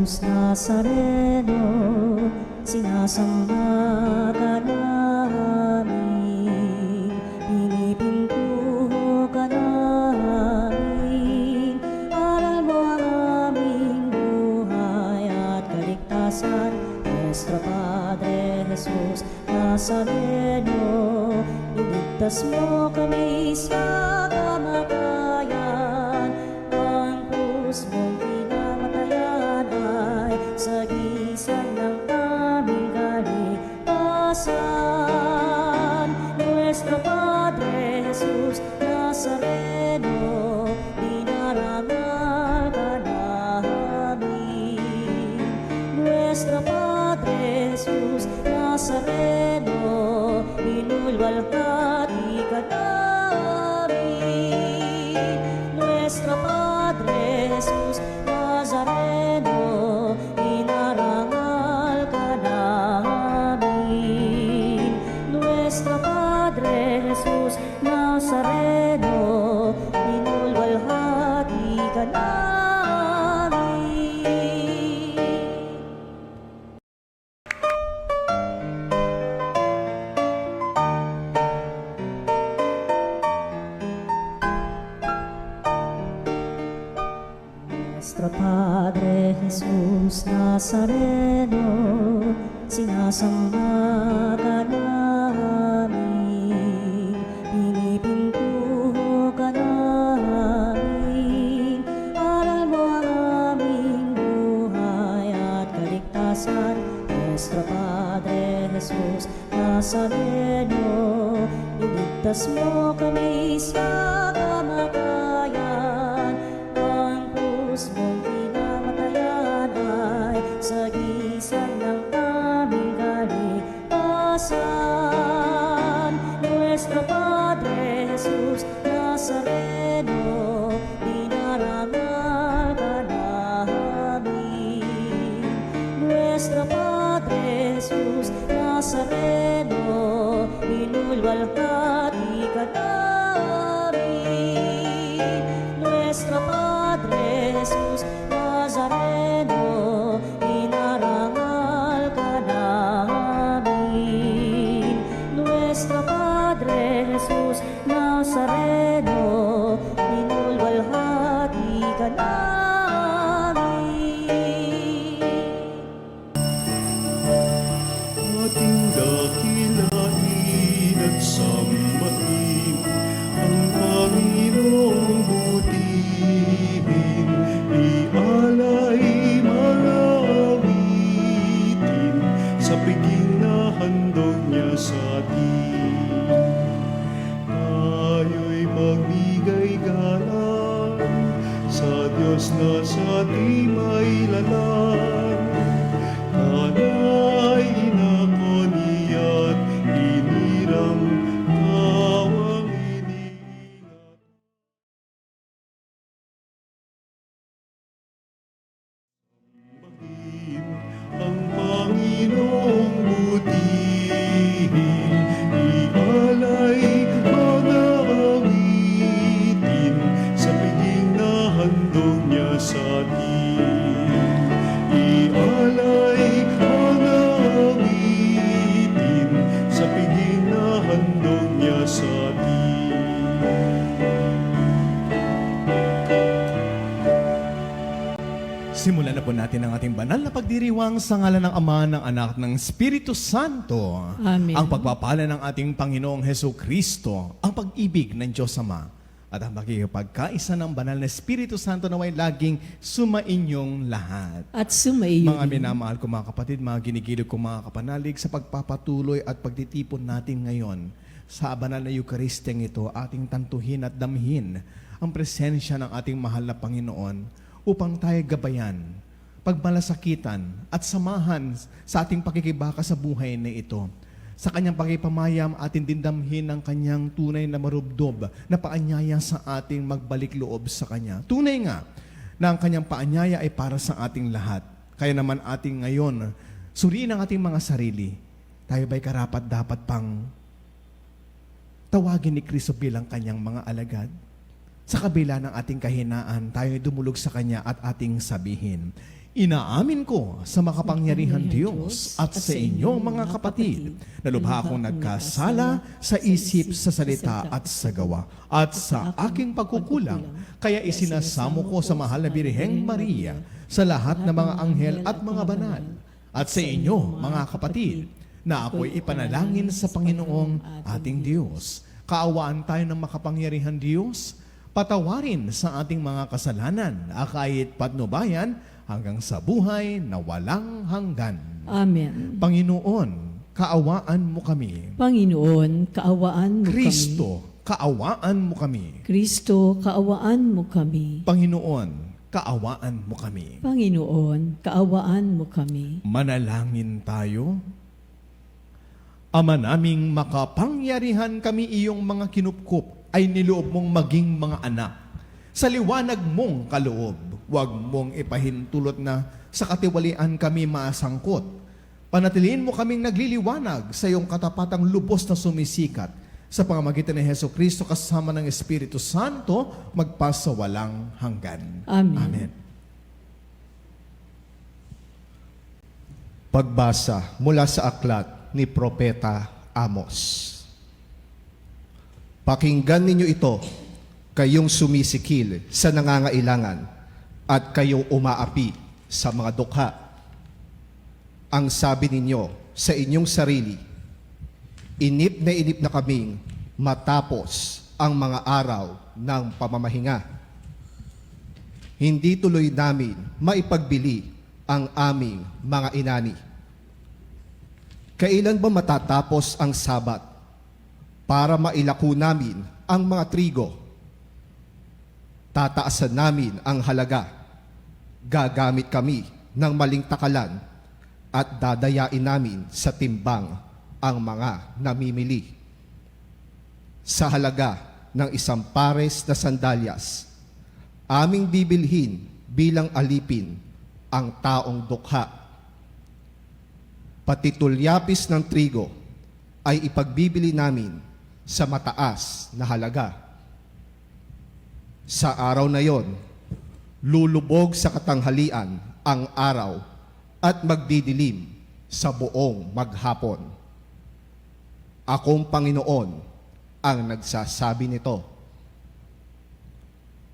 Jesus Nazareno, sinasamba ka namin, pinipintuho ka namin, aral mo ang aming buhay at kaligtasan. Nuestro Padre Jesus Nazareno, iligtas mo kami sa kamatayan. Ang krus mong pinamatayan ay sagisag ng aming kaligtasan. Nuestro Padre Jesus Nazareno, dinarangal ka namin. Nuestro Padre Jesus Nazareno, inulwalhati ka namin. Nuestro Padre Jesus Nazareno, inarangal ka namin. Nuestro Padre Jesus Nazareno, inulwalhati ka namin. Nuestro Padre Jesus Nazareno, sinasamba ka namin, pinipintuho ka namin, aral mo ang aming buhay at kaligtasan. Nuestro Padre Jesus Nazareno, iligtas mo kami sa kamatayan. Ang krus mong pinamatayan ay sagisag ng aming kaligtasan. Nuestro Padre Jesus Nazareno, dinarangal ka namin. Nuestro Padre Jesus Nazareno, inulwalhati ka namin. Nuestro Padre Jesus Nazareno, inarangal ka namin. Nuestro Padre Jesus Nazareno, inulwalhati ka namin. Ating dakilain at sambahin ang Panginoong butihin, ialay mga awitin sa piging na handog niya sa atin. Tayo'y magbigay galang sa Diyos na sa ating may lalang. Tanay inako niya't inirang tawang iningat. Sambahin ang Panginoong butihin, ialay mga awitin sa piging na handog niya sa atin. Ialay mga awitin sa piging na handog niya sa atin. Simulan na po natin ang ating banal na pagdiriwang sa ngalan ng Ama, ng Anak, ng Espiritu Santo. Amen. Ang pagpapala ng ating Panginoong Hesukristo, ang pag-ibig ng Diyos Ama, at ang makikipagkaisa ng banal na Espiritu Santo naway laging sumainyong lahat. At sumaiyo. Mga minamahal ko mga kapatid, mga ginigilig ko mga kapanalig, sa pagpapatuloy at pagtitipon natin ngayon sa banal na Eucharistiyang ito, ating tantuhin at damhin ang presensya ng ating mahal na Panginoon upang tayo gabayan, pagmalasakitan at samahan sa ating pakikibaka sa buhay na ito. Sa kanyang pakipamayam, atin dindamhin ang kanyang tunay na marubdob na paanyaya sa ating magbalik loob sa kanya. Tunay nga na ang kanyang paanyaya ay para sa ating lahat. Kaya naman ating ngayon, suriin ang ating mga sarili. Tayo ba'y karapat dapat pang tawagin ni Kristo bilang kanyang mga alagad? Sa kabila ng ating kahinaan, tayo dumulog sa Kanya at ating sabihin, Inaamin ko sa makapangyarihan Diyos at sa inyong mga kapatid na lubha akong nagkasala sa isip, sa salita at sa gawa at sa aking pagkukulang. Kaya isinasamo ko sa mahal na Birheng Maria, sa lahat ng mga anghel at mga banal, at sa inyo mga kapatid, na ako'y ipanalangin sa Panginoong ating Diyos. Kaawaan tayo ng makapangyarihan Diyos, patawarin sa ating mga kasalanan, kahit patnubayan, hanggang sa buhay na walang hanggan. Amen. Panginoon, kaawaan mo kami. Panginoon, kaawaan mo Kristo, kaawaan mo kami. kami. Kristo, kaawaan mo kami. Panginoon, kaawaan mo kami. Panginoon, kaawaan mo kami. Manalangin tayo. Ama naming makapangyarihan, kami iyong mga kinupkup ay niloob mong maging mga anak. Sa liwanag mong kaloob, huwag mong ipahintulot na sa katiwalian kami maasangkot. Panatiliin mo kaming nagliliwanag sa iyong katapatang lubos na sumisikat sa pamamagitan ni Heso Kristo kasama ng Espiritu Santo magpasawalang hanggan. Amen. Amen. Pagbasa mula sa aklat ni Propeta Amos. Pakinggan ninyo ito, kayong sumisikil sa nangangailangan at kayong umaapi sa mga dukha. Ang sabi ninyo sa inyong sarili, inip na kaming matapos ang mga araw ng pamamahinga. Hindi tuloy namin maipagbili ang aming mga inani. Kailan ba matatapos ang Sabat para mailako namin ang mga trigo? Tataasan namin ang halaga. Gagamit kami ng maling takalan at dadayain namin sa timbang ang mga namimili. Sa halaga ng 1 pares na sandalyas, aming bibilhin bilang alipin ang taong dukha. Pati tulyapis ng trigo ay ipagbibili namin sa mataas na halaga. Sa araw na yon, lulubog sa katanghalian ang araw at magdidilim sa buong maghapon. Akong Panginoon ang nagsasabi nito.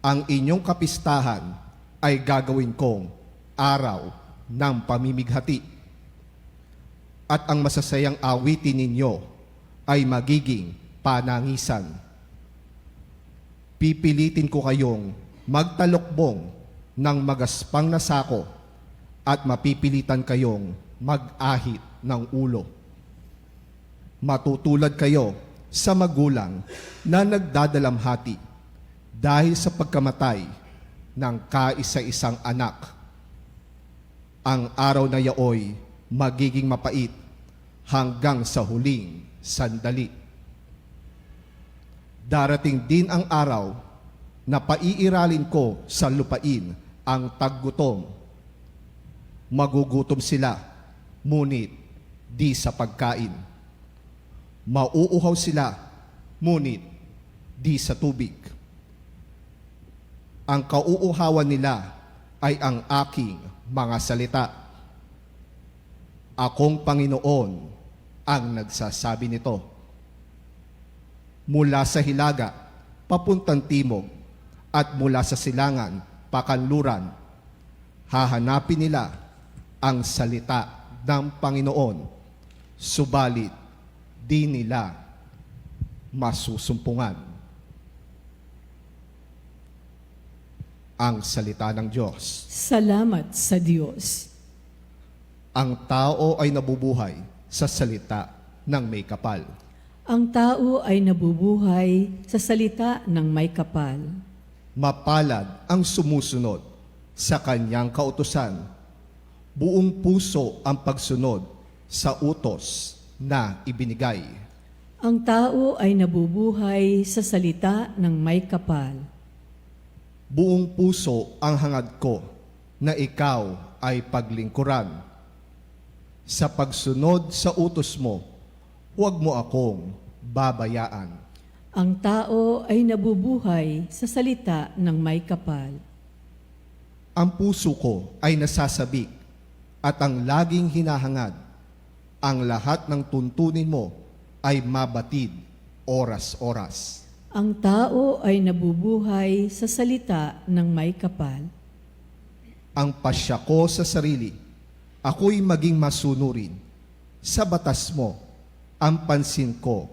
Ang inyong kapistahan ay gagawin kong araw ng pamimighati, at ang masasayang awitin ninyo ay magiging panangisan. Pipilitin ko kayong magtalokbong ng magaspang na sako at mapipilitan kayong mag-ahit ng ulo. Matutulad kayo sa magulang na nagdadalamhati dahil sa pagkamatay ng kaisa-isang anak. Ang araw na yaoy magiging mapait hanggang sa huling sandali. Darating din ang araw na paiiralin ko sa lupain ang taggutom. Magugutom sila, ngunit di sa pagkain. Mauuhaw sila, ngunit di sa tubig. Ang kauuhawan nila ay ang aking mga salita. Akong Panginoon ang nagsasabi nito. Mula sa hilaga, papuntang timog, at mula sa silangan, pakanluran, hahanapin nila ang salita ng Panginoon, subalit di nila masusumpungan. Ang salita ng Diyos. Salamat sa Diyos. Ang tao ay nabubuhay sa salita ng may kapal. Ang tao ay nabubuhay sa salita ng may kapal. Mapalad ang sumusunod sa kanyang kautusan. Buong puso ang pagsunod sa utos na ibinigay. Ang tao ay nabubuhay sa salita ng may kapal. Buong puso ang hangad ko na ikaw ay paglingkuran. Sa pagsunod sa utos mo, huwag mo akong babayaan. Ang tao ay nabubuhay sa salita ng may kapal. Ang puso ko ay nasasabik at ang laging hinahangad. Ang lahat ng tuntunin mo ay mabatid oras-oras. Ang tao ay nabubuhay sa salita ng may kapal. Ang pasya ko sa sarili, ako'y maging masunurin. Sa batas mo, ang pansin ko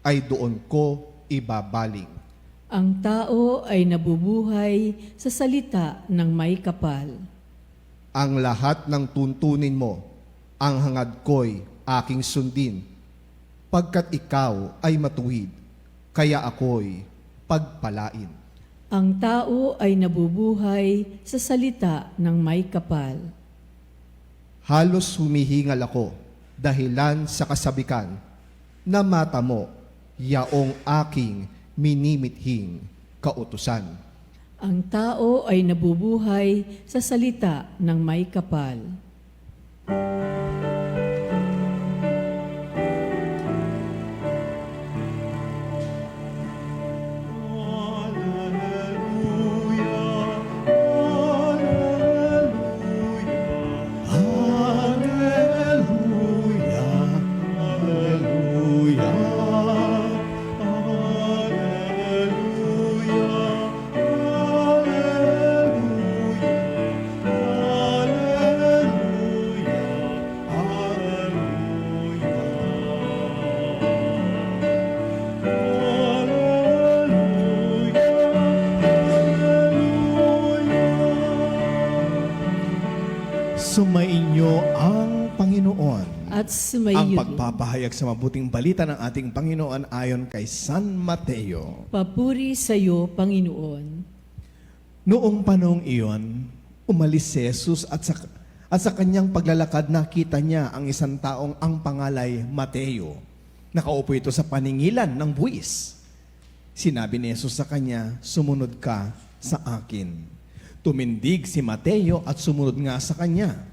ay doon ko ibabaling. Ang tao ay nabubuhay sa salita ng may kapal. Ang lahat ng tuntunin mo, ang hangad ko'y aking sundin. Pagkat ikaw ay matuwid, kaya ako'y pagpalain. Ang tao ay nabubuhay sa salita ng may kapal. Halos humihingal ako dahilan sa kasabikan na mata mo, yaong aking minimithing kautusan. Ang tao ay nabubuhay sa salita ng may kapal. Sumainyo ang Panginoon. At Ang sumayo pagpapahayag sa mabuting balita ng ating Panginoon ayon kay San Mateo. papuri sa iyo, Panginoon. Noong panahong iyon, umalis si Jesus at sa kanyang paglalakad nakita niya ang isang taong ang pangalay Mateo. Nakaupo ito sa paningilan ng buwis. Sinabi ni Jesus sa kanya, "Sumunod ka sa akin." Tumindig si Mateo at sumunod nga sa kanya.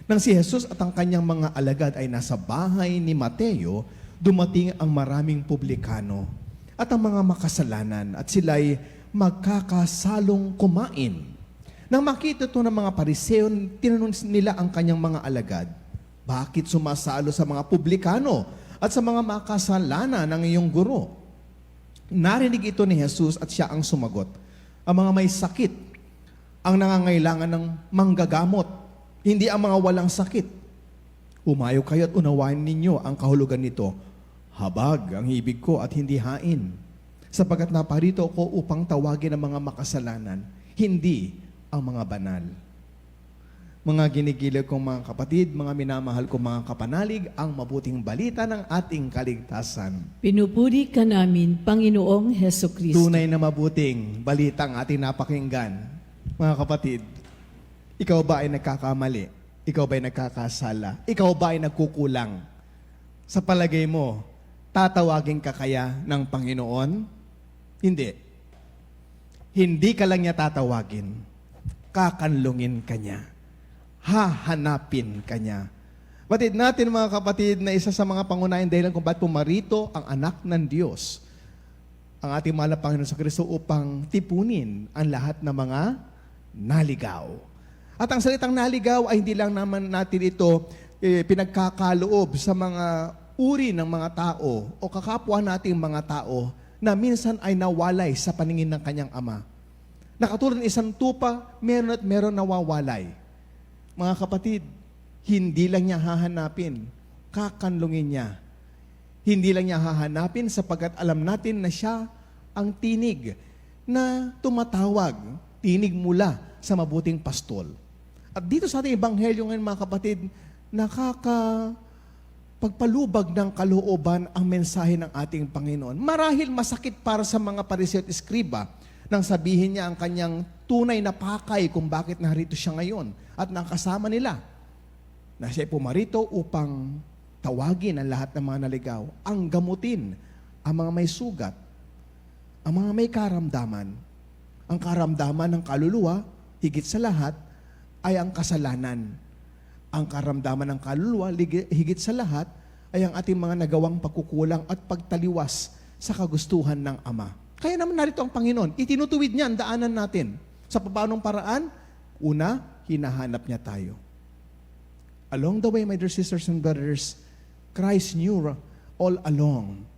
Nang si Jesus at ang kanyang mga alagad ay nasa bahay ni Mateo, dumating ang maraming publikano at ang mga makasalanan at sila'y magkakasalong kumain. Nang makita ito ng mga Pariseo, tinanong nila ang kanyang mga alagad, "Bakit sumasalo sa mga publikano at sa mga makasalanan ng iyong guro?" Narinig ito ni Jesus at siya ang sumagot, "Ang mga may sakit ang nangangailangan ng manggagamot, hindi ang mga walang sakit. Humayo kayo at unawain ninyo ang kahulugan nito. Habag ang ibig ko at hindi hain. Sapagkat naparito ako upang tawagin ang mga makasalanan, hindi ang mga banal." Mga ginigilig kong mga kapatid, mga minamahal kong mga kapanalig, ang mabuting balita ng ating kaligtasan. Pinupuri ka namin, Panginoong Heso Kristo. Tunay na mabuting balita ang ating napakinggan. Mga kapatid, ikaw ba ay nagkakamali? Ikaw ba ay nagkakasala? Ikaw ba ay nagkukulang? Sa palagay mo, tatawagin ka kaya ng Panginoon? Hindi. Hindi ka lang niya tatawagin. Kakanlungin ka niya. Hahanapin ka niya. Batid natin mga kapatid na isa sa mga pangunahing dahilan kung ba't pumarito ang anak ng Diyos, ang ating mahal na Panginoon sa Kristo upang tipunin ang lahat ng mga naligaw. At ang salitang naligaw ay hindi lang naman natin ito pinagkakaloob sa mga uri ng mga tao o kakapwa nating mga tao na minsan ay nawalay sa paningin ng kanyang ama. Nakatulad ng isang tupa, meron at meron nawawalay. Mga kapatid, hindi lang niya hahanapin, kakanlungin niya. Hindi lang niya hahanapin sapagkat alam natin na siya ang tinig na tumatawag, tinig mula sa mabuting pastol. At dito sa ating ebanghelyo ngayon mga kapatid, pagpalubag ng kalooban ang mensahe ng ating Panginoon. Marahil masakit para sa mga Pariseo at Eskriba nang sabihin niya ang kanyang tunay na pakay kung bakit narito siya ngayon at nakasama nila na siya pumarito upang tawagin ang lahat ng mga naligaw, ang gamutin ang mga may sugat, ang mga may karamdaman. Ang karamdaman ng kaluluwa, higit sa lahat, ay ang kasalanan. Ang karamdaman ng kaluluwa, higit sa lahat, ay ang ating mga nagawang pagkukulang at pagtaliwas sa kagustuhan ng Ama. Kaya naman narito ang Panginoon. Itinutuwid niya ang daanan natin. Sa paanong paraan? Una, hinahanap niya tayo. Along the way, my dear sisters and brothers, Christ knew all along.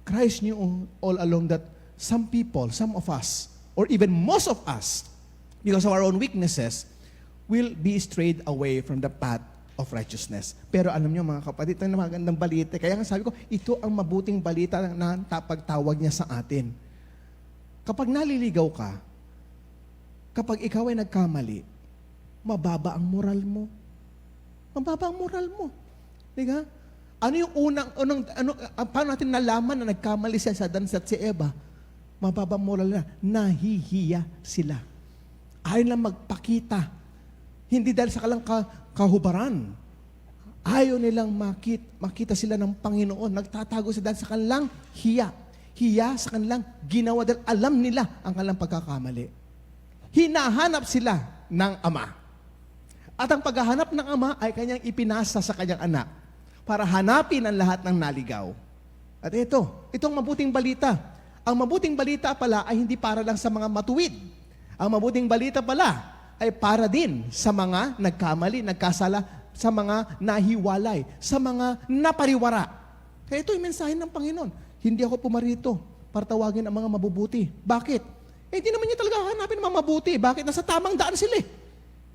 Christ knew all along that some people, some of us, or even most of us, because of our own weaknesses, will be strayed away from the path of righteousness. Pero alam niyo mga kapatid, ito ang magandang balita. Kaya nga sabi ko, ito ang mabuting balita na pagtawag niya sa atin. Kapag naliligaw ka, kapag ikaw ay nagkamali, mababa ang moral mo. Mababa ang moral mo. Diba? Ano yung paano natin nalaman na nagkamali siya sa Dan at si Eva? Mababa ang moral na, nahihiya sila. Ayaw lang magpakita. Hindi dahil sa kalang kahubaran. Ayaw nilang makita sila ng Panginoon. Nagtatago sila dahil sa kanilang hiya. Hiya sa kanilang ginawa dahil alam nila ang kanilang pagkakamali. Hinahanap sila ng Ama. At ang paghahanap ng Ama ay kanyang ipinasa sa kanyang anak para hanapin ang lahat ng naligaw. At itong mabuting balita. Ang mabuting balita pala ay hindi para lang sa mga matuwid. Ang mabuting balita pala ay para din sa mga nagkamali, nagkasala, sa mga nahiwalay, sa mga napariwara. Kaya ito yung mensahe ng Panginoon. Hindi ako pumarito para tawagin ang mga mabubuti. Bakit? Hindi naman niya talaga hanapin ang mga mabuti. Bakit? Nasa tamang daan sila eh.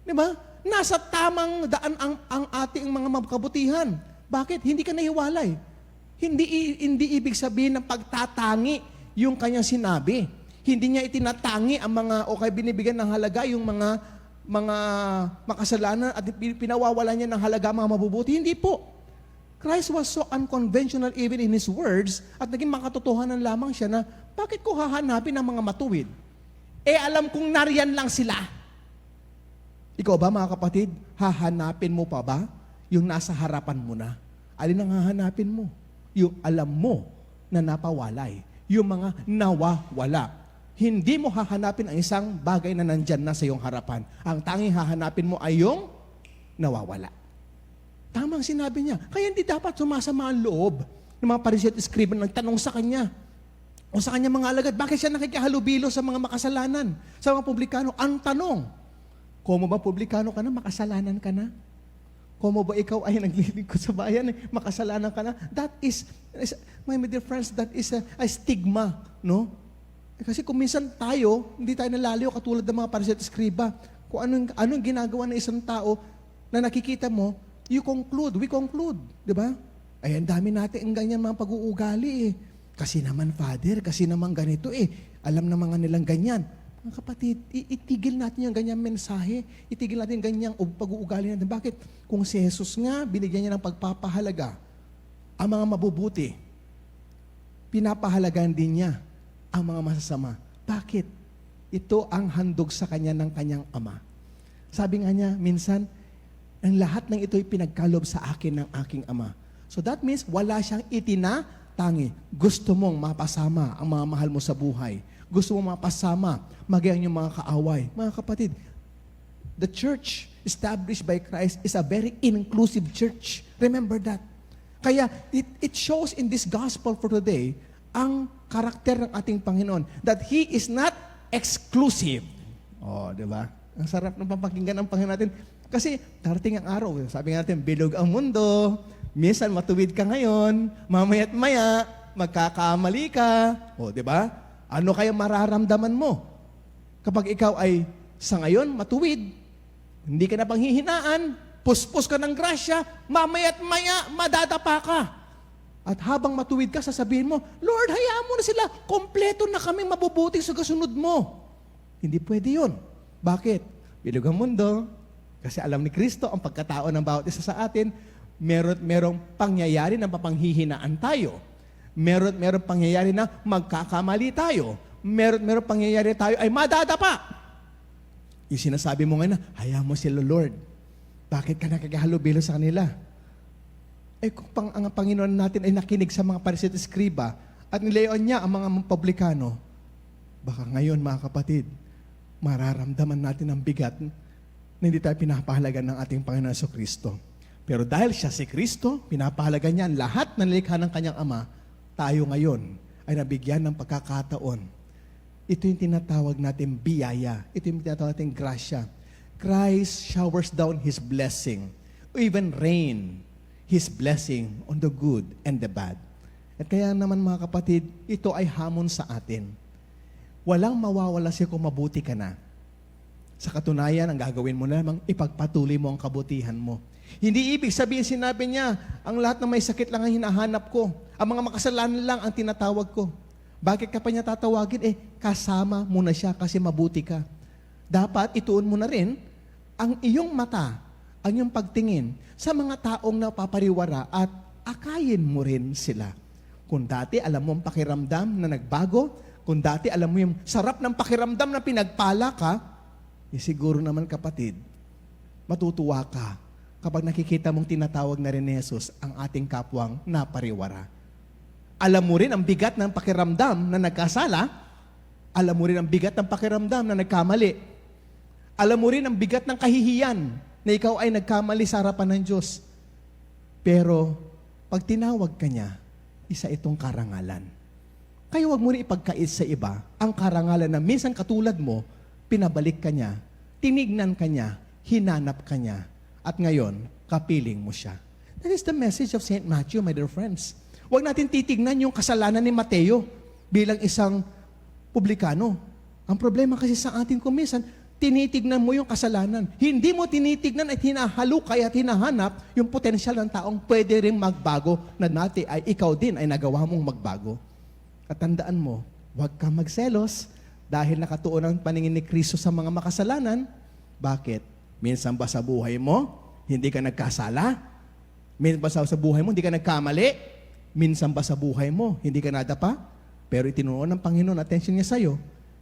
Di ba? Nasa tamang daan ang ating mga kabutihan. Bakit? Hindi ka nahiwalay. Hindi ibig sabihin ng pagtatangi yung kanyang sinabi. Hindi niya itinatangi ang mga, o kaya binibigyan ng halaga yung mga makasalanan at pinawawala niya ng halaga mga mabubuti. Hindi po. Christ was so unconventional even in His words at naging makatotohanan lamang siya na bakit ko hahanapin ang mga matuwid? Alam kong nariyan lang sila. Ikaw ba mga kapatid, hahanapin mo pa ba yung nasa harapan mo na? Alin ang hahanapin mo? Yung alam mo na napawalay. Yung mga nawawala. Hindi mo hahanapin ang isang bagay na nandyan na sa iyong harapan. Ang tanging hahanapin mo ay yung nawawala. Tamang sinabi niya. Kaya hindi dapat sumasama ang loob ng mga Pariseo at Escriba nagtanong sa kanya o sa kanya mga alagad, bakit siya nakikihalubilo sa mga makasalanan, sa mga publikano? Ang tanong, kung ba publikano ka na, makasalanan ka na? Kung ba ikaw ay naglilingkod sa bayan, makasalanan ka na? That is, my dear friends, that is a stigma, no? Kasi kung minsan tayo, hindi tayo nalaliw katulad ng mga Pariseo at Escriba. Kung anong ginagawa ng isang tao na nakikita mo, we conclude. Di ba? Ay, ang dami natin ang ganyan mga pag-uugali eh. Kasi naman, Father, kasi naman ganito eh. Alam na mga nilang ganyan. Mga kapatid, itigil natin yung ganyang mensahe. Itigil natin yung ganyang pag-uugali natin. Bakit? Kung si Jesus nga, binigyan niya ng pagpapahalaga, ang mga mabubuti, pinapahalagan din niya ang mga masasama. Bakit? Ito ang handog sa kanya ng kanyang Ama. Sabi nga niya, minsan, ang lahat ng ito'y pinagkalob sa akin ng aking Ama. So that means, wala siyang itinatangi. Gusto mong mapasama ang mga mahal mo sa buhay. Gusto mong mapasama, magayang yung mga kaaway. Mga kapatid, the church established by Christ is a very inclusive church. Remember that. Kaya, it shows in this gospel for today, ang karakter ng ating Panginoon, that He is not exclusive. Di ba? Ang sarap ng papakinggan ng Panginoon natin. Kasi, darating ang araw, sabi nga natin, bilog ang mundo, minsan matuwid ka ngayon, mamaya't maya, magkakamali ka. Di ba? Ano kaya mararamdaman mo? Kapag ikaw ay sa ngayon matuwid, hindi ka na panghihinaan, puspos ka ng grasya, mamaya't maya, madadapa ka. At habang matuwid ka, sasabihin mo, Lord, hayaan mo na sila, kompleto na kami mabubuti sa kasunod mo. Hindi pwede yun. Bakit? Bilog ang mundo, kasi alam ni Kristo ang pagkatao ng bawat isa sa atin, merong pangyayari na mapanghihinaan tayo. Merong pangyayari na magkakamali tayo. Merong pangyayari tayo ay madadapa. Yung sinasabi mo ngayon na, hayaan mo sila, Lord. Bakit ka nakakahalubilo sa kanila? Kung ang Panginoon natin ay nakinig sa mga Pariseo at Escriba at nilayon niya ang mga publikano, baka ngayon, mga kapatid, mararamdaman natin ang bigat na hindi tayo pinapahalagan ng ating Panginoon sa Kristo. Pero dahil siya si Kristo, pinapahalagan niya ang lahat ng nilikha ng kanyang Ama, tayo ngayon ay nabigyan ng pagkakataon. Ito yung tinatawag natin biyaya. Ito yung tinatawag natin grasya. Christ showers down His blessing, even rain His blessing on the good and the bad. At kaya naman mga kapatid, ito ay hamon sa atin. Walang mawawala siya kung mabuti ka na. Sa katunayan, ang gagawin mo na lamang, ipagpatuloy mo ang kabutihan mo. Hindi ibig sabihin, sinabi niya, ang lahat ng may sakit lang ang hinahanap ko. Ang mga makasalanan lang ang tinatawag ko. Bakit ka pa niya tatawagin? Kasama mo na siya kasi mabuti ka. Dapat ituon mo na rin ang iyong mata, ang iyong pagtingin sa mga taong napapariwara at akayin mo rin sila. Kung dati alam mo ang pakiramdam na nagbago, kung dati alam mo yung sarap ng pakiramdam na pinagpala ka, siguro naman kapatid, matutuwa ka kapag nakikita mong tinatawag na rin ni Jesus ang ating kapwang napariwara. Alam mo rin ang bigat ng pakiramdam na nagkasala, alam mo rin ang bigat ng pakiramdam na nagkamali, alam mo rin ang bigat ng kahihiyan na ikaw ay nagkamali sa harapan ng Diyos. Pero pag tinawag ka niya, isa itong karangalan. Kaya huwag mo rin ipagkait sa iba ang karangalan na minsan katulad mo, pinabalik ka niya, tinignan ka niya, hinanap ka niya, at ngayon, kapiling mo siya. That is the message of St. Matthew, my dear friends. Huwag natin titignan yung kasalanan ni Mateo bilang isang publikano. Ang problema kasi sa atin kung minsan, tinitignan mo yung kasalanan. Hindi mo tinitignan at hinahalukay at hinahanap yung potensyal ng taong pwede rin magbago na dati ay ikaw din ay nagawa mong magbago. At tandaan mo, huwag kang magselos dahil nakatuon ang paningin ni Kristo sa mga makasalanan. Bakit? Minsan ba sa buhay mo, hindi ka nagkasala? Minsan ba sa buhay mo, hindi ka nagkamali? Minsan ba sa buhay mo, hindi ka nadapa? Pero itinuon ng Panginoon, attention niya sa'yo.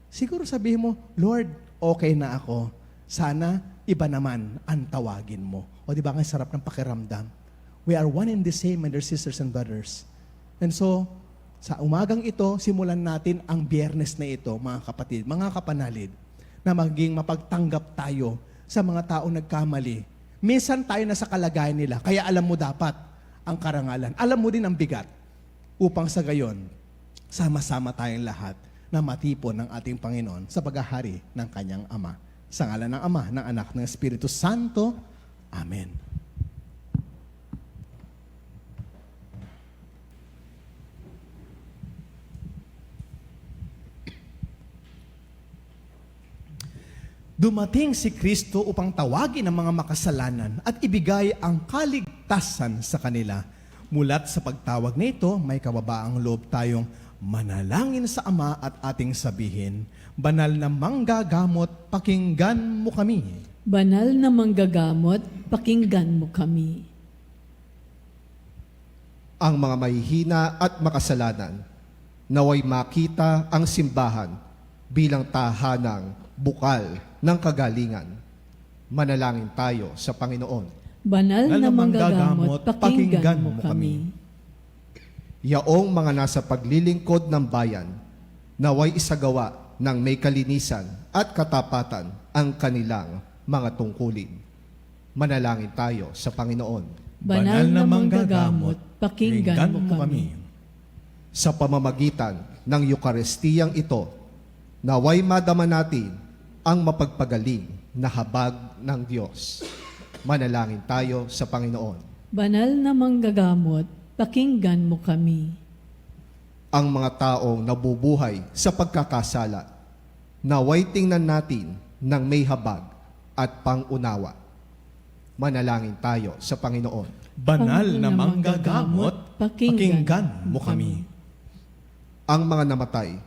Siguro sabihin mo, Lord, okay na ako. Sana iba naman ang tawagin mo. O di ba nga sarap ng pakiramdam? We are one and the same, my dear sisters and brothers. And so, sa umagang ito, simulan natin ang Biyernes na ito, mga kapatid, mga kapanalid, na maging mapagtanggap tayo sa mga taong nagkamali. Minsan tayo na sa kalagayan nila, kaya alam mo dapat ang karangalan. Alam mo din ang bigat upang sa gayon, sama-sama tayong lahat na matipon ng ating Panginoon sa paghahari ng Kanyang Ama. Sa ngalan ng Ama, ng Anak, ng Espiritu Santo. Amen. Dumating si Kristo upang tawagin ang mga makasalanan at ibigay ang kaligtasan sa kanila. Mulat sa pagtawag nito, may kababaang loob tayong manalangin sa Ama at ating sabihin, Banal na manggagamot, pakinggan mo kami. Banal na manggagamot, pakinggan mo kami. Ang mga mahihina at makasalanan, naway makita ang simbahan bilang tahanang bukal ng kagalingan. Manalangin tayo sa Panginoon. Banal na manggagamot, pakinggan mo kami. Yaong mga nasa paglilingkod ng bayan, naway isagawa ng may kalinisan at katapatan ang kanilang mga tungkulin. Manalangin tayo sa Panginoon. Banal na manggagamot, pakinggan mo kami. Sa pamamagitan ng Eukaristiyang ito, naway madama natin ang mapagpagaling na habag ng Diyos. Manalangin tayo sa Panginoon. Banal na manggagamot, pakinggan mo kami. Ang mga taong nabubuhay sa pagkakasala, naway tingnan natin ng may habag at pangunawa. Manalangin tayo sa Panginoon. Banal na manggagamot, pakinggan mo kami. Ang mga namatay,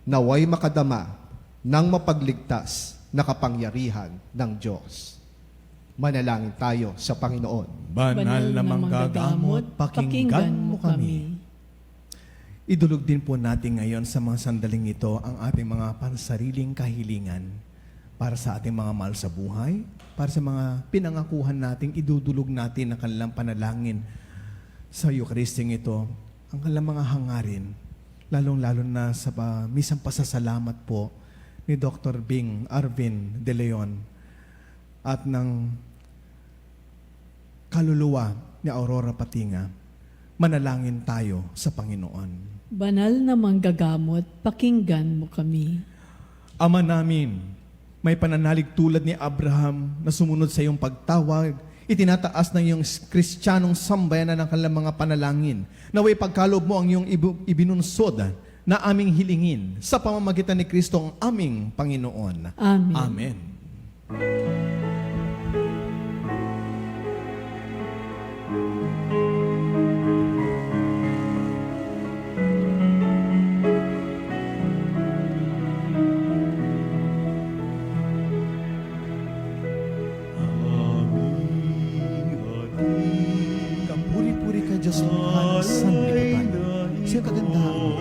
naway makadama ng mapagligtas na kapangyarihan ng Diyos. Manalangin tayo sa Panginoon. Banal na manggagamot, pakinggan mo kami. Idulog din po natin ngayon sa mga sandaling ito ang ating mga pansariling kahilingan para sa ating mga mahal sa buhay, para sa mga pinangakuhan nating idudulog natin ang kanilang panalangin sa Eucharisting ito, ang kanilang mga hangarin, lalong-lalo na sa misang pasasalamat po ni Dr. Bing Arvin De Leon at ng kaluluwa ni Aurora Patinga. Manalangin tayo sa Panginoon. Banal na manggagamot, pakinggan mo kami. Ama namin, May pananalig tulad ni Abraham na sumunod sa iyong pagtawag, itinataas ng iyong Kristiyanong sambayanan ng kanilang mga panalangin. Naway pagkaloob mo ang iyong ibinunsod na aming hilingin sa pamamagitan ni Kristo ang aming Panginoon. Amen. Amen. Kapuri-puri ka, Diyos Luhan, sanlibutan. Siya kagandahan mo.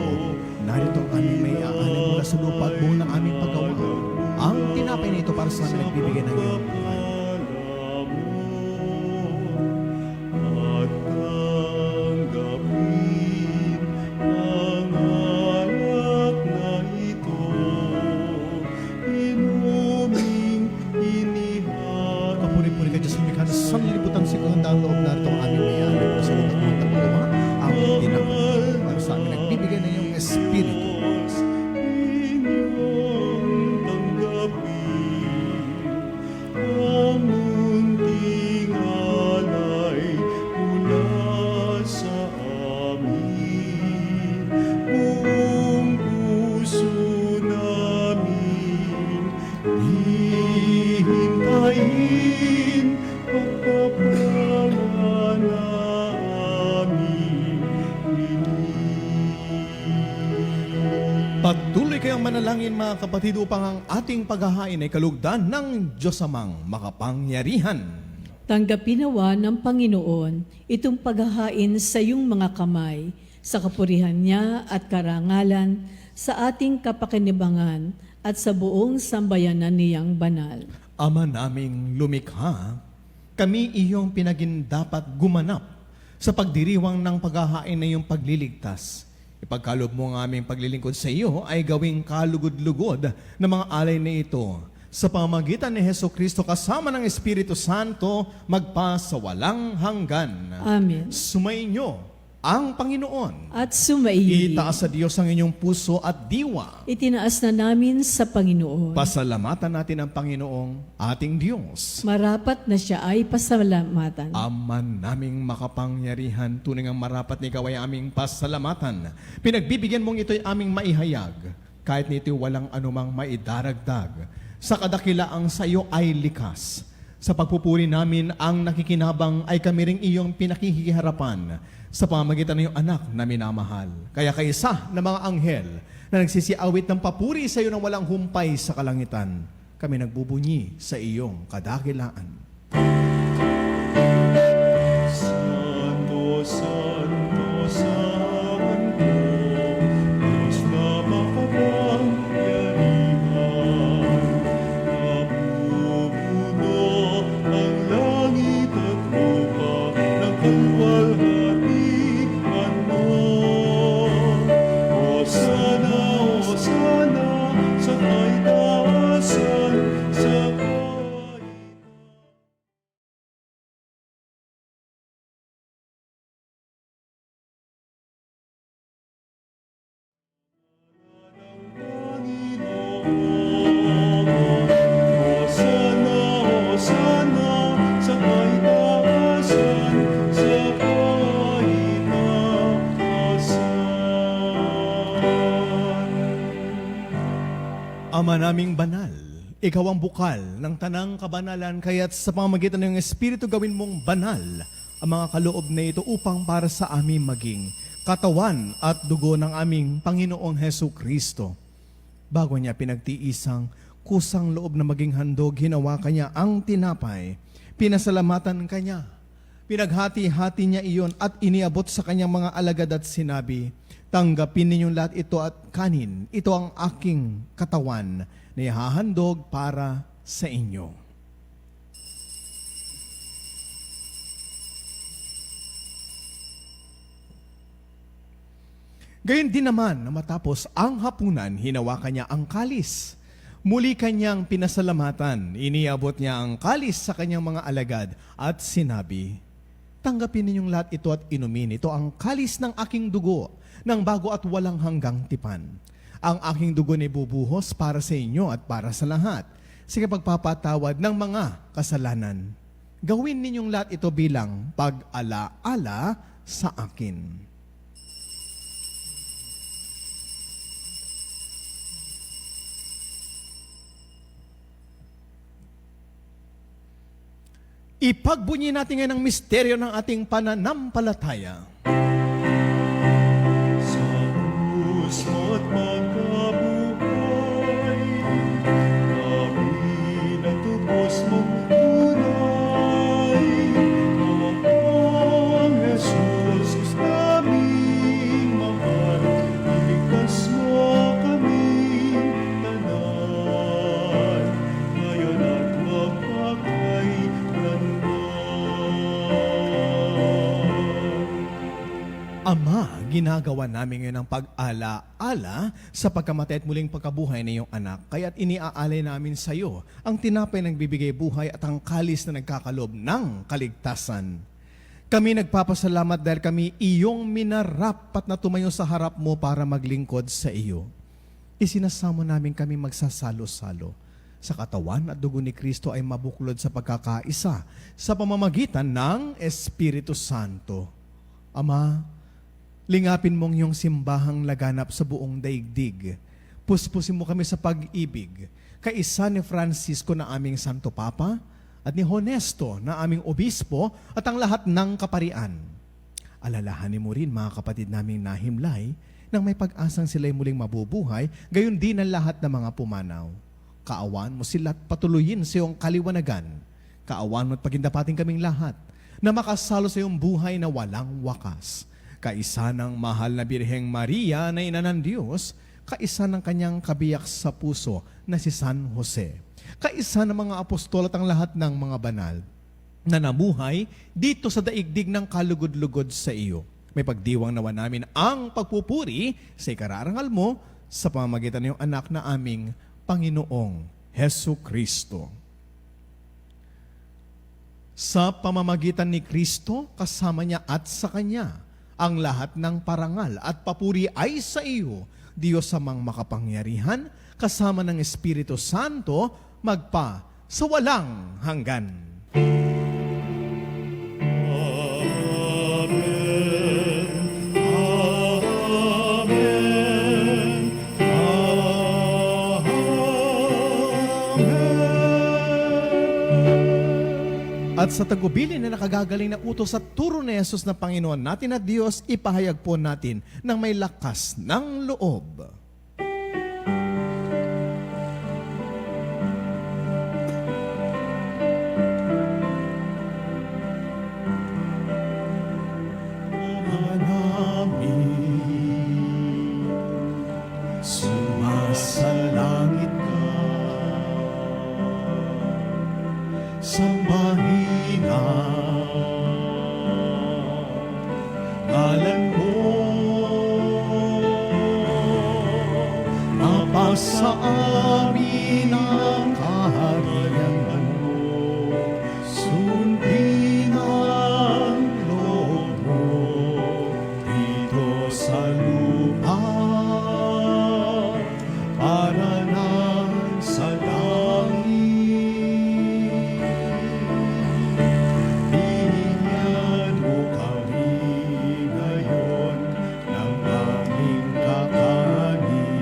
Narito ang aming may aanib mula sa lupa at buong ng aming paggawa. Ang tinapay na ito para sa amin nagbibigay ng iyong buhay. At tanggapin ang alak na ito, inuming inihain. Kapuri-puri ka, Diyos Luhan, sanlibutan si kagandahan loob. Narito ang aming may aanib mula sa lupa at buong ng paggawa. Ang tinapay para sa amin nagbibigay ng iyong Espiritu. Inyong tanggapin ang munting alay mula sa amin. Buong puso namin hihintayin pagpapala na aming Patuloy kayong manalangin mga kapatid upang ang ating paghahain ay kalugdan ng Diyos Amang makapangyarihan. Tanggapin nawa ng Panginoon itong paghahain sa iyong mga kamay, sa kapurihan niya at karangalan, sa ating kapakinabangan at sa buong sambayanan niyang banal. Ama naming lumikha, kami iyong pinagindapat gumanap sa pagdiriwang ng paghahain na iyong pagliligtas. Ipagkaloob mo ang aming paglilingkod sa iyo ay gawing kalugod-lugod na mga alay na ito. Sa pamamagitan ni Heso Kristo kasama ng Espiritu Santo, magpa sa walang hanggan. Amen. Sumainyo ang Panginoon. At sumaihi, Itaas sa Diyos ang inyong puso at diwa. itinaas na namin sa Panginoon. Pasalamatan natin ang Panginoong ating Diyos. Marapat na siya ay pasalamatan. Ama naming makapangyarihan, tunay ang marapat ni ikaw ay aming pasalamatan. Pinagbibigyan mong ito'y aming maihayag, kahit nito'y walang anumang maidaragdag. Sa kadakilaang sa iyo ay likas. Sa pagpupuri namin ang nakikinabang ay kami ring iyong pinakikiharapan sa pamamagitan ng iyong anak na minamahal. Kaya kaisa ng mga anghel na nagsisiawit ng papuri sa iyo na walang humpay sa kalangitan, kami nagbubunyi sa iyong kadakilaan. Santo, Santo, Santo, Diyos na makapangyarihan, nabubuno ang langit at lupa ng kalwalhatian mo. Hosana, Hosana, sa kaitaasan, sa Hosana, Hosana, sa kaitaasan, sa kaitaasan. Ama naming banal, ikaw ang bukal ng tanang kabanalan, kaya't sa pamamagitan ng Espiritu gawin mong banal ang mga kaloob na ito upang para sa amin maging katawan at dugo ng aming Panginoong Heso Kristo. Bago niya pinagtiisang kusang loob na maging handog, hinawa kanya ang tinapay, pinasalamatan kanya, pinaghati-hati niya iyon at iniabot sa kanyang mga alagad at sinabi, tanggapin ninyong lahat ito at kanin, ito ang aking katawan na ihahandog para sa inyo. Gayon din naman na matapos ang hapunan, hinawakan niya ang kalis. Muli kanyang pinasalamatan, iniabot niya ang kalis sa kanyang mga alagad at sinabi, tanggapin ninyong lahat ito at inumin. Ito ang kalis ng aking dugo, ng bago at walang hanggang tipan. Ang aking dugo ni bubuhos para sa inyo at para sa lahat. sa pagpapatawad ng mga kasalanan. Gawin ninyong lahat ito bilang pag-alaala sa akin. Ipagbunyi natin ngayon ang misteryo ng ating pananampalataya. Sa krus mo't pagkabuhay, kami natupos mong tunay. Ang Jesus naming mahal, iligtas mo kami tanan, ngayon at magpakailanman. Ama, ginagawa namin ngayon ang pag-ala-ala sa pagkamatay at muling pagkabuhay ng iyong anak. Kaya't iniaalay namin sa iyo ang tinapay ng bibigay buhay at ang kalis na nagkakalob ng kaligtasan. Kami nagpapasalamat dahil kami iyong minarapat na tumayo sa harap mo para maglingkod sa iyo. Isinasamo namin kami magsasalo-salo sa katawan at dugo ni Kristo ay mabuklod sa pagkakaisa sa pamamagitan ng Espiritu Santo. Ama, lingapin mong iyong simbahang laganap sa buong daigdig. Puspusin mo kami sa pag-ibig. Kaisa ni Francisco na aming Santo Papa at ni Honesto na aming Obispo at ang lahat ng kaparian. Alalahanin mo rin mga kapatid naming nahimlay nang may pag-asang sila'y muling mabubuhay, gayon din ang lahat ng mga pumanaw. Kaawan mo sila at patuloyin sa iyong kaliwanagan. Kaawan mo at pagindapating kaming lahat na makasalo sa iyong buhay na walang wakas. Kaisa ng mahal na Birheng Maria na ina ng Diyos, kaisa ng kanyang kabiyak sa puso na si San Jose, kaisa ng mga apostol at ang lahat ng mga banal na namuhay dito sa daigdig ng kalugod-lugod sa iyo. May pagdiwang nawa namin ang pagpupuri sa ikararangal mo sa pamamagitan ng iyong anak na aming Panginoong Hesu Kristo. Sa pamamagitan ni Kristo, kasama niya at sa Kanya, ang lahat ng parangal at papuri ay sa iyo, Diyos amang makapangyarihan, kasama ng Espiritu Santo, magpa sa walang hanggan. At sa tagubilin na nakagagaling na utos at turo ni Jesus na Panginoon natin at Diyos, ipahayag po natin ng may lakas ng loob. Sumasalangit ka, sambahin ngalan mo, mapasa amin ang kaharian mo, sundin ang loob mo dito sa lupa para na sa langit. Bigyan mo kami ngayon ng aming kakanin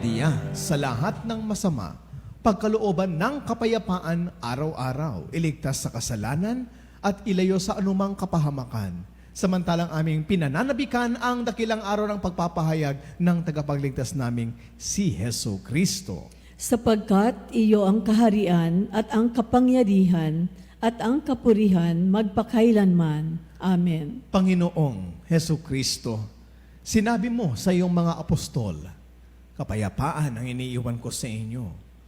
diya sa lahat ng masama, pagkalooban ng kapayapaan araw-araw, iligtas sa kasalanan at ilayo sa anumang kapahamakan. Samantalang aming pinananabikan ang dakilang araw ng pagpapahayag ng tagapagligtas naming si Heso Kristo. Sapagkat iyo ang kaharian at ang kapangyarihan at ang kapurihan magpakailanman. Amen. Panginoong Heso Kristo, sinabi mo sa iyong mga apostol, kapayapaan ang iniiwan ko sa inyo.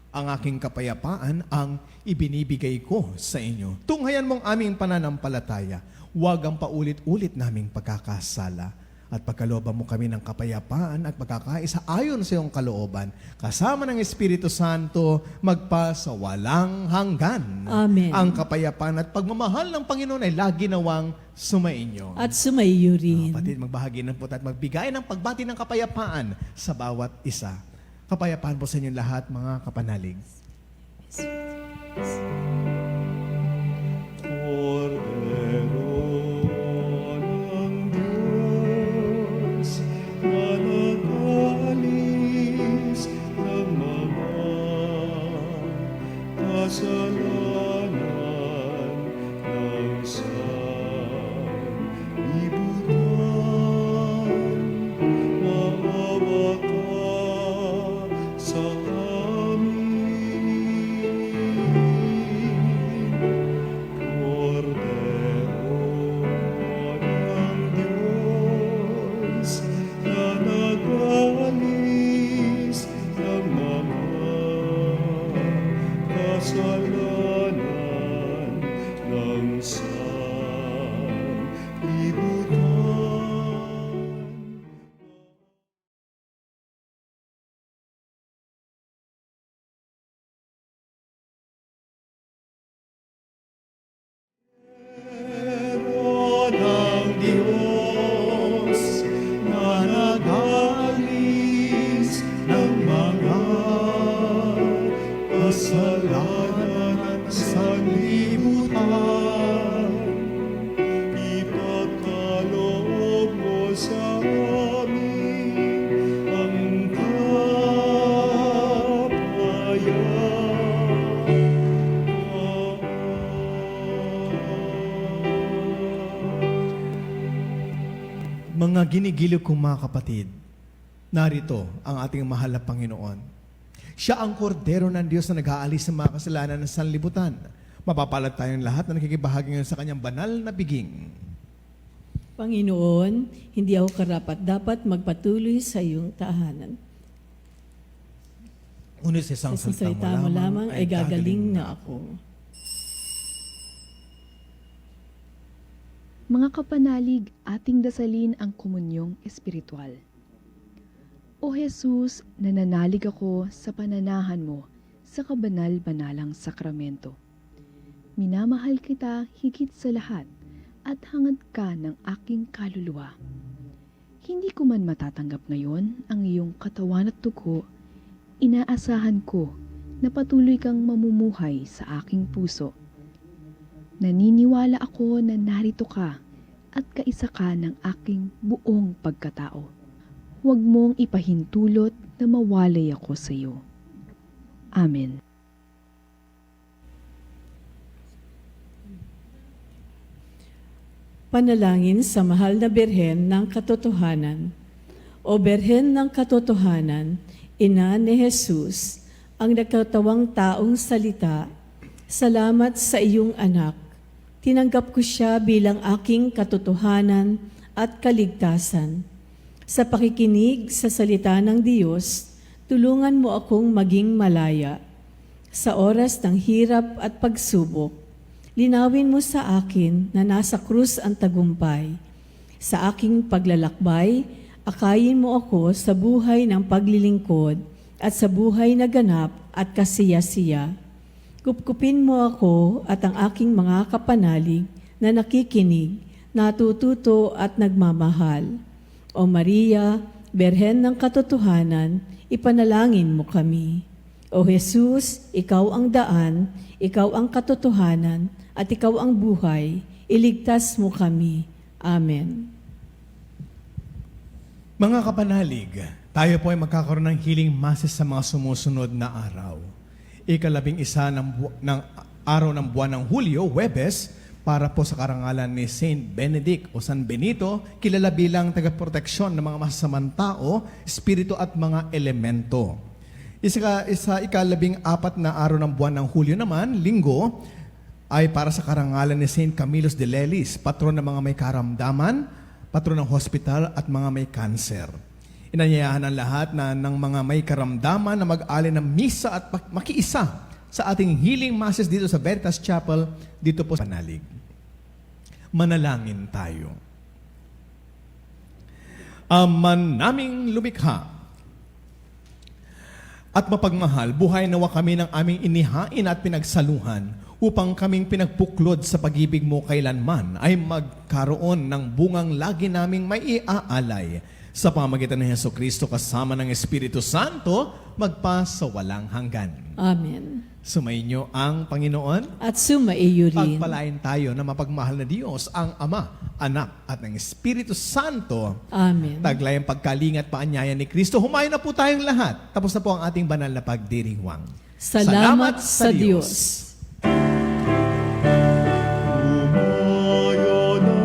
Ang aking kapayapaan ang ibinibigay ko sa inyo. Tunghayan mong aming pananampalataya, huwag ang paulit-ulit naming pagkakasala. At pagkalooban mo kami ng kapayapaan at pagkakaisa ayon sa iyong kalooban, kasama ng Espiritu Santo, magpa sa walang hanggan. Amen. Ang kapayapaan at pagmamahal ng Panginoon ay lagi nawang sumainyo. At sumaiyo rin. Kapatid, magbahagi ng putat, magbigay ng pagbati ng kapayapaan sa bawat isa. Kapayapaan po sa inyong lahat, mga kapanalig. Cordero ng Diyos, na nag-alis ng mga kasalanan ng sanlibutan, maawa ka sa amin. Cordero ng Diyos, na nag-alis ng mga kasalanan ng sanlibutan. Pero ng Diyos, na nag-alis ng mga kasalanan sa libutan, ipagkaloob mo sa amin ang kapayapaan. Mga ginigiliw kong mga kapatid, narito ang ating mahal na Panginoon. Siya ang kordero ng Diyos na nag-aalis sa mga kasalanan ng sanlibutan. Mapapalad tayong lahat na nakikibahagi ngayon sa kanyang banal na biging. Panginoon, hindi ako karapat-dapat magpatuloy sa iyong tahanan. Ngunit sa isang Sa isang salita salita mo lamang ay gagaling na ako. Mga kapanalig, ating dasalin ang komunyong espiritual. O Jesus, nananalig ako sa pananahan mo sa kabanal-banalang sakramento. Minamahal kita higit sa lahat at hangad ka ng aking kaluluwa. Hindi ko man matatanggap ngayon ang iyong katawan at dugo, inaasahan ko na patuloy kang mamumuhay sa aking puso. Naniniwala ako na narito ka at kaisa ka ng aking buong pagkatao. Huwag mong ipahintulot na mawalay ako sa iyo. Amen. Panalangin sa mahal na Birhen ng Katotohanan. O Birhen ng Katotohanan, Ina ni Jesus, ang nagkatawang taong salita, salamat sa iyong anak. Tinanggap ko siya bilang aking katotohanan at kaligtasan. Sa pakikinig sa salita ng Diyos, tulungan mo akong maging malaya. Sa oras ng hirap at pagsubok, linawin mo sa akin na nasa krus ang tagumpay. Sa aking paglalakbay, akayin mo ako sa buhay ng paglilingkod at sa buhay na ganap at kasiya-siya. Kupkupin mo ako at ang aking mga kapanalig na nakikinig, natututo at nagmamahal. O Maria, Birhen ng Katotohanan, ipanalangin mo kami. O Jesus, ikaw ang daan, ikaw ang katotohanan, at ikaw ang buhay, iligtas mo kami. Amen. Mga kapanalig, Tayo po ay magkakaroon ng healing masses sa mga sumusunod na araw. Ika-11 ng araw ng buwan ng Hulyo, Huwebes, para po sa karangalan ni Saint Benedict o San Benito, kilala bilang tagaproteksyon ng mga masasamang tao, espiritu at mga elemento. Ika-14 na araw ng buwan ng Hulyo naman, Linggo, ay para sa karangalan ni Saint Camillus de Lelis, patron ng mga may karamdaman, patron ng hospital at mga may cancer. Inanyayahan ang lahat ng mga may karamdaman na mag-alin ng misa at makiisa sa ating healing masses dito sa Veritas Chapel, dito po sa Panalig. Manalangin tayo. Ama naming lumikha at mapagmahal, buhay nawa kami ng aming inihain at pinagsaluhan upang kaming pinagpuklod sa pag-ibig mo kailanman ay magkaroon ng bungang lagi naming may iaalay sa pamamagitan ng Jesucristo kasama ng Espiritu Santo magpa sa walang hanggan. Amen. Sumainyo ang Panginoon. At sumaiyo rin. Pagpalain tayo na mapagmahal na Diyos, ang Ama, Anak, at ng Espiritu Santo. Amen. Taglay ang pagkalingat paanyaya ni Kristo. Humayo na po tayong lahat. Tapos na po ang ating banal na pagdiriwang. Salamat sa Diyos. Umayo na,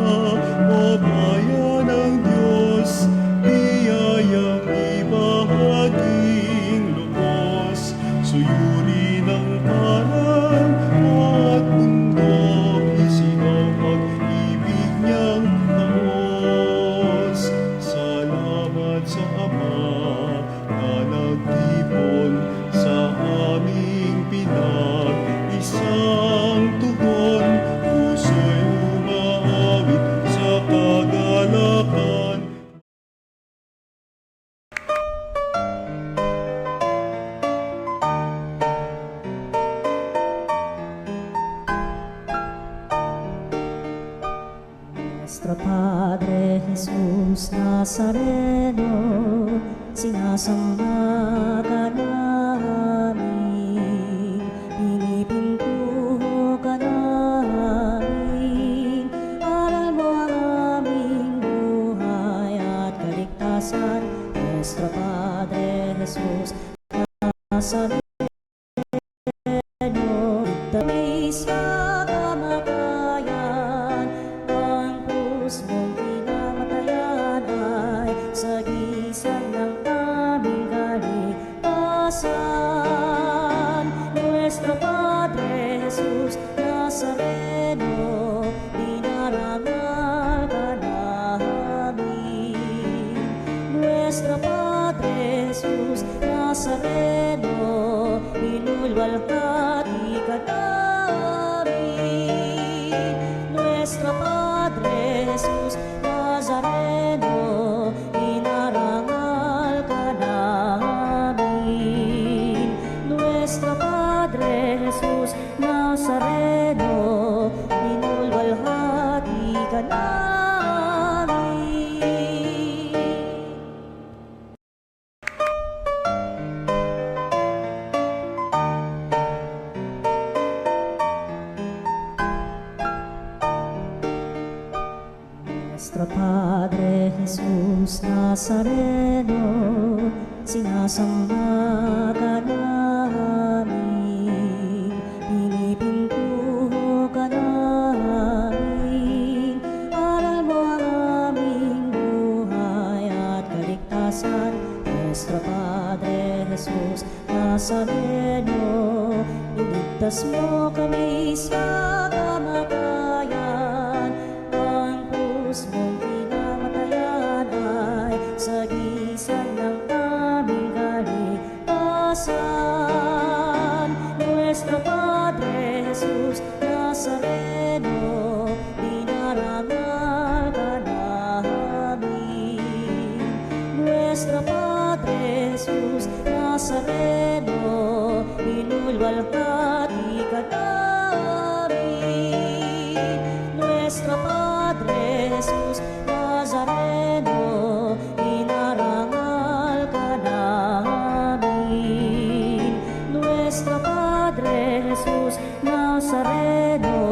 o bayan ng Diyos, biyayang ibahaging lubos, suyuri ng parang at bundok, isigaw pag-ibig niyang taos. Salamat sa Ama na nagtipon sa aming pinag-isang tugon, puso'y umaawit sa kagalakan. Nuestro Padre Jesus Nazareno, sinasamba ka namin, pinipintuho ka namin, aral mo ang aming buhay at kaligtasan. Nuestro Padre Jesus Nazareno, kami sa kamatayan, ang krus mong pinamatayan ay sagisag ng aming kaligtasan. Nuestro Padre Jesus Nazareno, dinarangal ka namin. Nuestro Padre Jesus Nazareno, inulwalhati ka namin. Nuestro Padre Jesus Nazareno, inarangal ka namin. Nuestro Padre Jesus Nazareno, inulwalhati ka namin. Nuestro Padre Jesus Nazareno, sinasamba ka namin, pinipintuho ka namin, aral mo ang aming buhay at kaligtasan. Nuestro Padre Jesus Nazareno, iligtas mo kami sa kamatayan, ang krus mong pinamatayan ay sagisag ng aming kaligtasan. Nuestro Padre Jesus Nazareno, dinarangal ka namin. Nuestro Padre Jesus Nazareno, inulwalhati ka namin. Nuestro Padre Jesus Nazareno, inarangal ka namin. Nuestro Padre Jesus Nazareno,